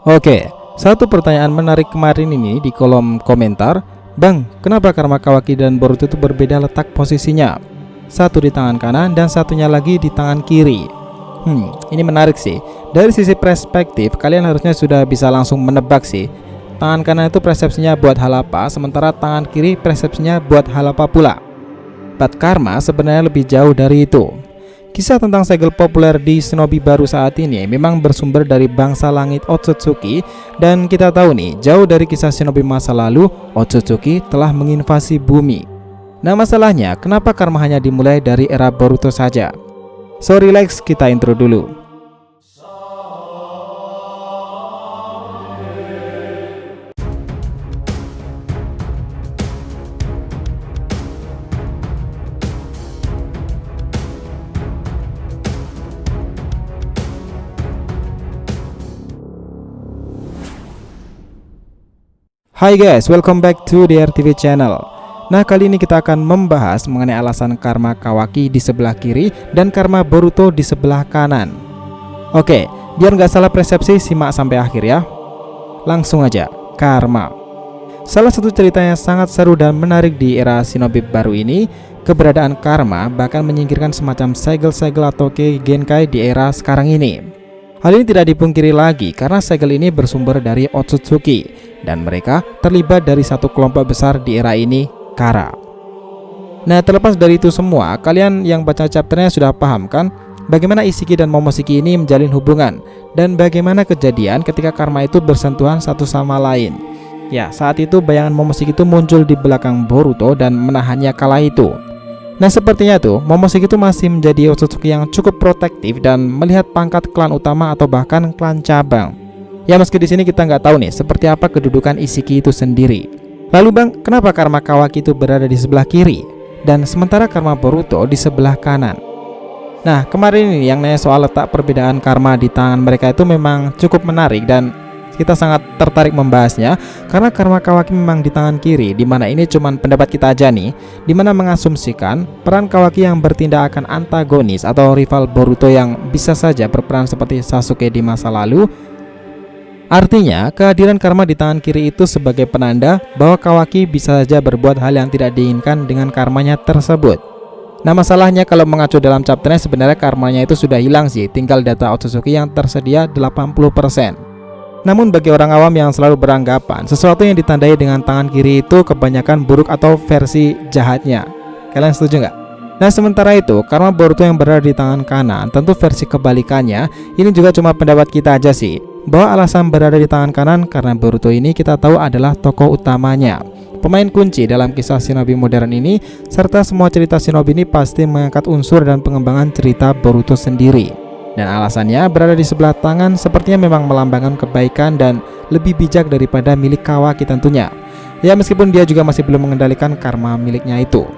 Oke, satu pertanyaan menarik kemarin ini di kolom komentar. Bang, kenapa Karma Kawaki dan Boruto itu berbeda letak posisinya? Satu di tangan kanan dan satunya lagi di tangan kiri. Ini menarik sih. Dari sisi perspektif, kalian harusnya sudah bisa langsung menebak sih. Tangan kanan itu persepsinya buat hal apa, sementara tangan kiri persepsinya buat hal apa pula. But Karma sebenarnya lebih jauh dari itu. Kisah tentang segel populer di Shinobi baru saat ini memang bersumber dari bangsa langit Otsutsuki. Dan kita tahu nih, jauh dari kisah Shinobi masa lalu, Otsutsuki telah menginvasi bumi. Nah masalahnya, kenapa Karma hanya dimulai dari era Boruto saja? So relax, kita intro dulu. Hai guys, welcome back to the RTV channel. Nah kali ini kita akan membahas mengenai alasan Karma Kawaki di sebelah kiri dan Karma Boruto di sebelah kanan. Oke, biar nggak salah persepsi, simak sampai akhir ya. Langsung aja, Karma. Salah satu cerita yang sangat seru dan menarik di era Shinobi baru ini, keberadaan Karma bahkan menyingkirkan semacam segel-segel atau Kei Genkai di era sekarang ini. Hal ini tidak dipungkiri lagi karena segel ini bersumber dari Otsutsuki dan mereka terlibat dari satu kelompok besar di era ini, Kara. Nah terlepas dari itu semua, kalian yang baca chapternya sudah paham kan bagaimana Isshiki dan Momoshiki ini menjalin hubungan dan bagaimana kejadian ketika Karma itu bersentuhan satu sama lain. Ya, saat itu bayangan Momoshiki itu muncul di belakang Boruto dan menahannya kala itu. Nah sepertinya tuh Momoshiki itu masih menjadi Otsutsuki yang cukup protektif dan melihat pangkat klan utama atau bahkan klan cabang. Ya meski di sini kita nggak tahu nih seperti apa kedudukan Isshiki itu sendiri. Lalu bang, kenapa Karma Kawaki itu berada di sebelah kiri dan sementara Karma Boruto di sebelah kanan? Nah kemarin ini yang nanya soal letak perbedaan karma di tangan mereka itu memang cukup menarik dan kita sangat tertarik membahasnya karena Karma Kawaki memang di tangan kiri, dimana ini cuman pendapat kita aja nih, dimana mengasumsikan peran Kawaki yang bertindak akan antagonis atau rival Boruto yang bisa saja berperan seperti Sasuke di masa lalu. Artinya kehadiran Karma di tangan kiri itu sebagai penanda bahwa Kawaki bisa saja berbuat hal yang tidak diinginkan dengan karmanya tersebut. Nah masalahnya kalau mengacu dalam chapternya sebenarnya karmanya itu sudah hilang sih, tinggal data Otsutsuki yang tersedia 80%. Namun bagi orang awam yang selalu beranggapan sesuatu yang ditandai dengan tangan kiri itu kebanyakan buruk atau versi jahatnya. Kalian setuju nggak? Nah sementara itu Karma Boruto yang berada di tangan kanan tentu versi kebalikannya. Ini juga cuma pendapat kita aja sih, bahwa alasan berada di tangan kanan karena Boruto ini kita tahu adalah tokoh utamanya, pemain kunci dalam kisah Shinobi modern ini, serta semua cerita Shinobi ini pasti mengangkat unsur dan pengembangan cerita Boruto sendiri. Dan alasannya berada di sebelah tangan sepertinya memang melambangkan kebaikan dan lebih bijak daripada milik Kawaki tentunya. Ya meskipun dia juga masih belum mengendalikan karma miliknya itu.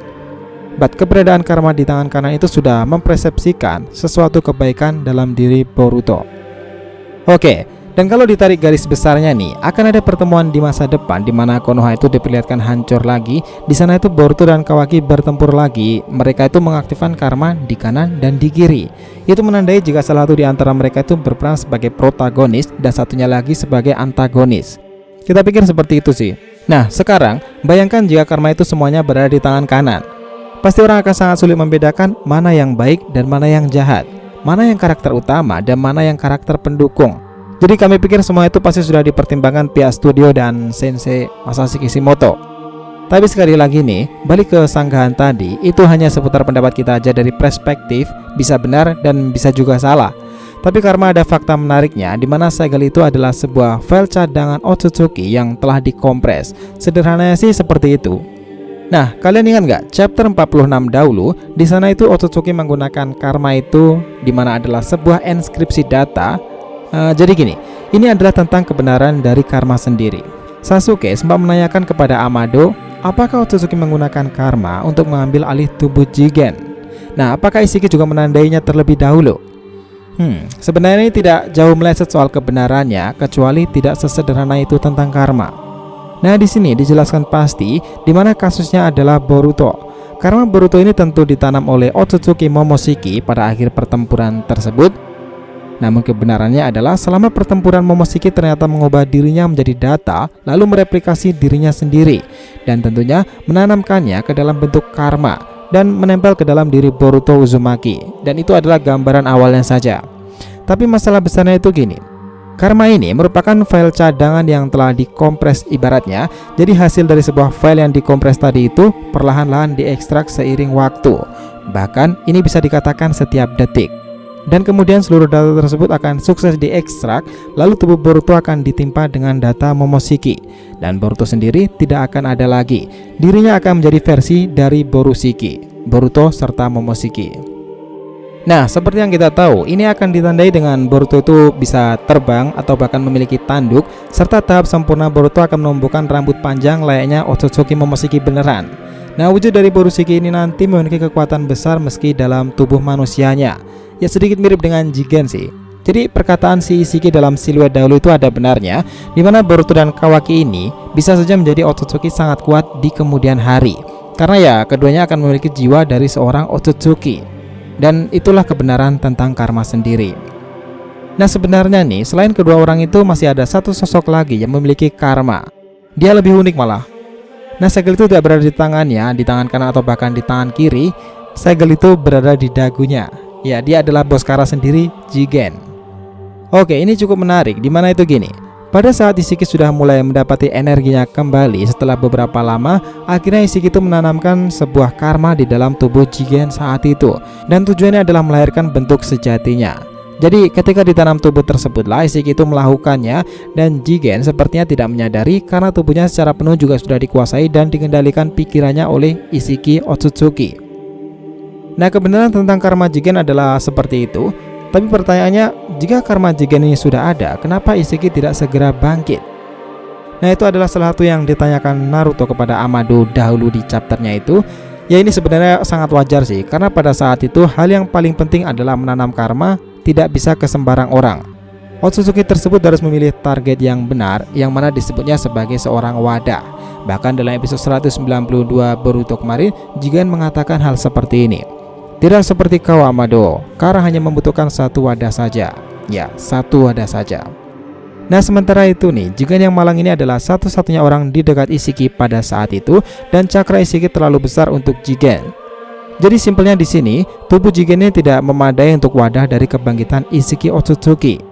But keberadaan Karma di tangan kanan itu sudah mempersepsikan sesuatu kebaikan dalam diri Boruto. Oke, dan kalau ditarik garis besarnya nih, akan ada pertemuan di masa depan di mana Konoha itu diperlihatkan hancur lagi. Di sana itu Boruto dan Kawaki bertempur lagi. Mereka itu mengaktifkan karma di kanan dan di kiri. Itu menandai jika salah satu di antara mereka itu berperan sebagai protagonis dan satunya lagi sebagai antagonis. Kita pikir seperti itu sih. Nah, sekarang bayangkan jika karma itu semuanya berada di tangan kanan. Pasti orang akan sangat sulit membedakan mana yang baik dan mana yang jahat, mana yang karakter utama dan mana yang karakter pendukung. Jadi kami pikir semua itu pasti sudah dipertimbangkan pihak studio dan Sensei Masashi Kishimoto. Tapi sekali lagi nih, balik ke sanggahan tadi, itu hanya seputar pendapat kita aja dari perspektif, bisa benar dan bisa juga salah. Tapi karena ada fakta menariknya, di mana segel itu adalah sebuah file cadangan Otsutsuki yang telah dikompres. Sederhananya sih seperti itu. Nah, kalian ingat nggak chapter 46 dahulu? Di sana itu Otsutsuki menggunakan karma itu, di mana adalah sebuah enskripsi data. Jadi gini, ini adalah tentang kebenaran dari karma sendiri. Sasuke sempat menanyakan kepada Amado, apakah Otsutsuki menggunakan karma untuk mengambil alih tubuh Jigen? Nah, apakah Isshiki juga menandainya terlebih dahulu? Sebenarnya ini tidak jauh meleset soal kebenarannya, kecuali tidak sesederhana itu tentang karma. Nah, di sini dijelaskan pasti di mana kasusnya adalah Boruto. Karma Boruto ini tentu ditanam oleh Otsutsuki Momoshiki pada akhir pertempuran tersebut. Namun kebenarannya adalah selama pertempuran Momoshiki ternyata mengubah dirinya menjadi data, lalu mereplikasi dirinya sendiri, dan tentunya menanamkannya ke dalam bentuk karma dan menempel ke dalam diri Boruto Uzumaki. Dan itu adalah gambaran awalnya saja. Tapi masalah besarnya itu gini, karma ini merupakan file cadangan yang telah dikompres ibaratnya. Jadi hasil dari sebuah file yang dikompres tadi itu perlahan-lahan diekstrak seiring waktu. Bahkan ini bisa dikatakan setiap detik. Dan kemudian seluruh data tersebut akan sukses diekstrak, lalu tubuh Boruto akan ditimpa dengan data Momoshiki. Dan Boruto sendiri tidak akan ada lagi. Dirinya akan menjadi versi dari Borushiki, Boruto serta Momoshiki. Nah, seperti yang kita tahu, ini akan ditandai dengan Boruto itu bisa terbang atau bahkan memiliki tanduk, serta tahap sempurna Boruto akan menumbuhkan rambut panjang layaknya Otsutsuki Momoshiki beneran. Nah, wujud dari Borushiki ini nanti memiliki kekuatan besar meski dalam tubuh manusianya. Ya sedikit mirip dengan Jigen sih. Jadi perkataan si Ishiki dalam siluet dahulu itu ada benarnya, dimana Boruto dan Kawaki ini bisa saja menjadi Otsutsuki sangat kuat di kemudian hari. Karena ya keduanya akan memiliki jiwa dari seorang Otsutsuki. Dan itulah kebenaran tentang karma sendiri. Nah sebenarnya nih, selain kedua orang itu masih ada satu sosok lagi yang memiliki karma. Dia lebih unik malah. Nah segel itu tidak berada di tangannya, di tangan kanan atau bahkan di tangan kiri. Segel itu berada di dagunya. Ya, dia adalah bos Kara sendiri, Jigen. Oke, ini cukup menarik. Dimana itu gini, pada saat Ishiki sudah mulai mendapati energinya kembali setelah beberapa lama, akhirnya Ishiki itu menanamkan sebuah karma di dalam tubuh Jigen saat itu. Dan tujuannya adalah melahirkan bentuk sejatinya. Jadi ketika ditanam tubuh tersebutlah Ishiki itu melakukannya, dan Jigen sepertinya tidak menyadari karena tubuhnya secara penuh juga sudah dikuasai dan dikendalikan pikirannya oleh Ishiki Otsutsuki. Nah kebenaran tentang karma Jigen adalah seperti itu. Tapi pertanyaannya, jika karma Jigen ini sudah ada, kenapa Ishiki tidak segera bangkit? Nah itu adalah salah satu yang ditanyakan Naruto kepada Amado dahulu di chapternya itu. Ya ini sebenarnya sangat wajar sih, karena pada saat itu hal yang paling penting adalah menanam karma tidak bisa ke sembarang orang. Otsutsuki tersebut harus memilih target yang benar, yang mana disebutnya sebagai seorang wadah. Bahkan dalam episode 192 Boruto kemarin, Jigen mengatakan hal seperti ini. Tidak seperti kau Amado, Kara hanya membutuhkan satu wadah saja. Ya, satu wadah saja. Nah sementara itu nih, Jigen yang malang ini adalah satu-satunya orang di dekat Ishiki pada saat itu, dan cakra Ishiki terlalu besar untuk Jigen. Jadi simpelnya di sini, tubuh Jigen ini tidak memadai untuk wadah dari kebangkitan Ishiki Otsutsuki.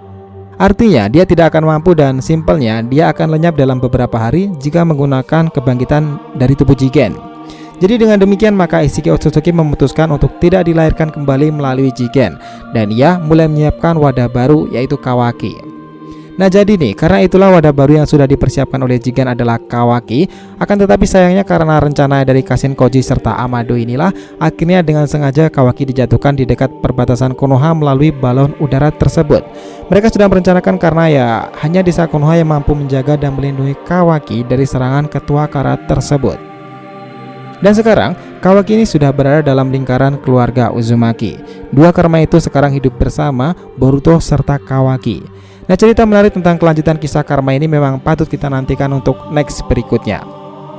Artinya dia tidak akan mampu, dan simpelnya dia akan lenyap dalam beberapa hari jika menggunakan kebangkitan dari tubuh Jigen. Jadi dengan demikian maka Ishiki Otsutsuki memutuskan untuk tidak dilahirkan kembali melalui Jigen, dan ia mulai menyiapkan wadah baru yaitu Kawaki. Nah jadi nih, karena itulah wadah baru yang sudah dipersiapkan oleh Jigen adalah Kawaki. Akan tetapi sayangnya karena rencana dari Kashin Koji serta Amado inilah, akhirnya dengan sengaja Kawaki dijatuhkan di dekat perbatasan Konoha melalui balon udara tersebut. Mereka sudah merencanakan karena ya hanya desa Konoha yang mampu menjaga dan melindungi Kawaki dari serangan ketua Kara tersebut. Dan sekarang Kawaki ini sudah berada dalam lingkaran keluarga Uzumaki. Dua karma itu sekarang hidup bersama, Boruto serta Kawaki. Nah cerita menarik tentang kelanjutan kisah karma ini memang patut kita nantikan untuk next berikutnya.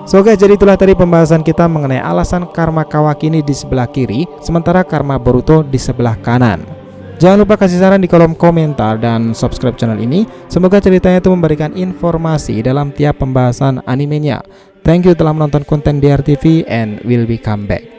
So guys, jadi itulah tadi pembahasan kita mengenai alasan karma Kawaki ini di sebelah kiri, sementara karma Boruto di sebelah kanan. Jangan lupa kasih saran di kolom komentar dan subscribe channel ini. Semoga ceritanya itu memberikan informasi dalam tiap pembahasan animenya. Thank you telah menonton konten DR TV and will be come back.